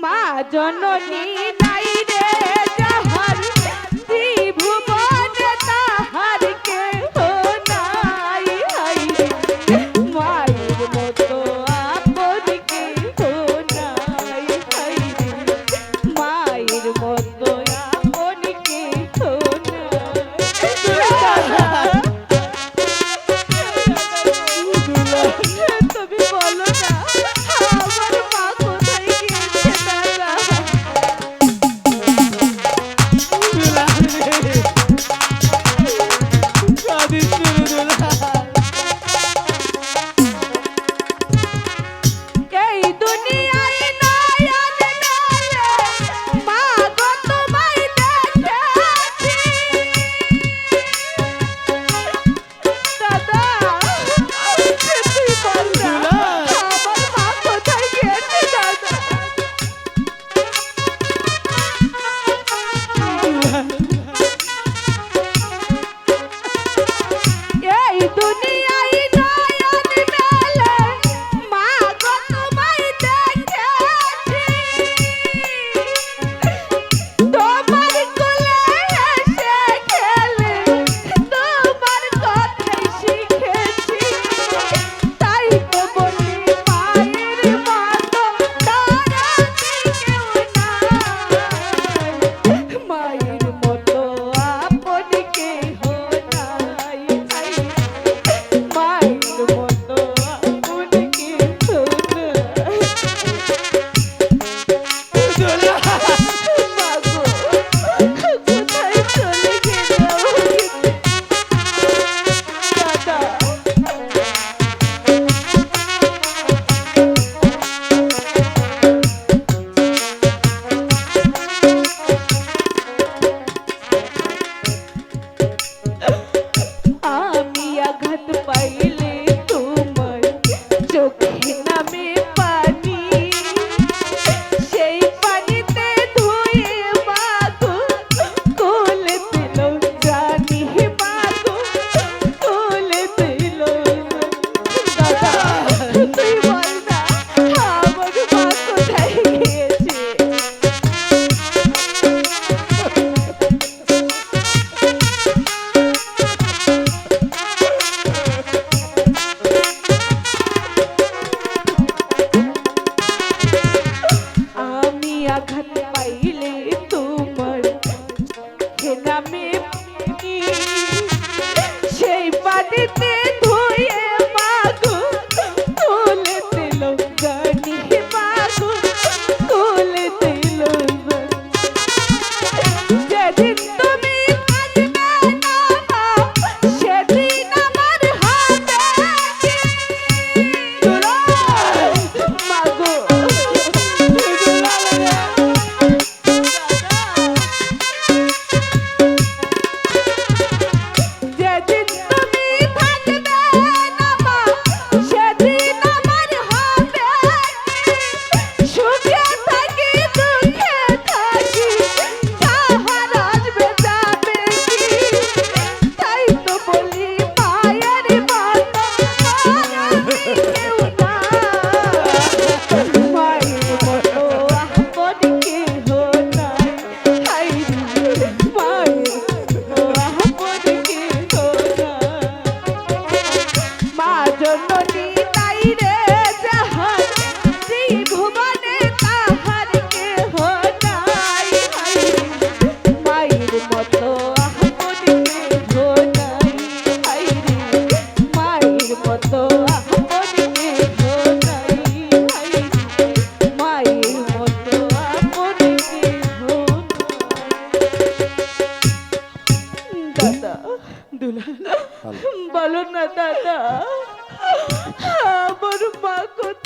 মা জননী নাই রে যাহার ত্রিভুবনে তাহার কেহ নাই। হাই রে মায়ের মতো আপন কেহ নাই। হাই রে মায়ের মতো আপন কেহ নাই। তুমি বলো না আমার মা কোথায় গিয়েছে দাদা? এই দুনিয়ায় নয়ন মেলে মা গো তোমায় দেখেছি। দাদা তুই বল না আমার মা কোথায় গিয়েছে দাদা? এই দুনিয়ায় নয়ন মেলে মা গো তোমায় দেখেছি। তোমার কোলে এসে খেলে তোমার কথাই শিখেছি। তাই তো বলি মায়ের মতো দরদি কেউ নাই। মায়ের মতো আপন কেহ নাই। মায়ের মতো আপন কেহ নাই। মাগো কোথায় চলে গেল দাদা? আমি আঘাত পাইলে তোমার চোখে নামে পানি। সেই পানিতে ধুয়ে মাগো কোলে দিল জানি। মাগো কোলে দিল। দাদা তুই বল না আমার মা কোথায় গিয়েছে? আমি আঘাত পাইলে তোমার নামে পানি। সেই পানিতে ধুয়ে মাগো কোলে দিল জানি। মাগো কোলে দিল জানি। যেদিন তুমি কাঁদবে না মা সেদিন আমার হবে কি? মাগো যেদিন তুমি থাকবে না মা সেদিন আমার হবে কি? সুখে থাকি দুঃখে থাকি তাহার আসবে যাবে কি? তাই তো বলি মায়ের মতো দরদি কেউ নাই। মায়ের মতো আপন কেহ নাই। হাই রে মায়ের মতো আপন কেহ নাই। মা জননী নাই রে যাহার ত্রিভুবনে তাহার কেহ নাই। হাই রে মায়ের মতো আপন কেহ নাই। হাই রে মায়ের মতো আপন কেহ নাই। হাই রে মায়ের মতো আপন কেহ নাই। দাদা বলো না দাদা আমার মা কোথায়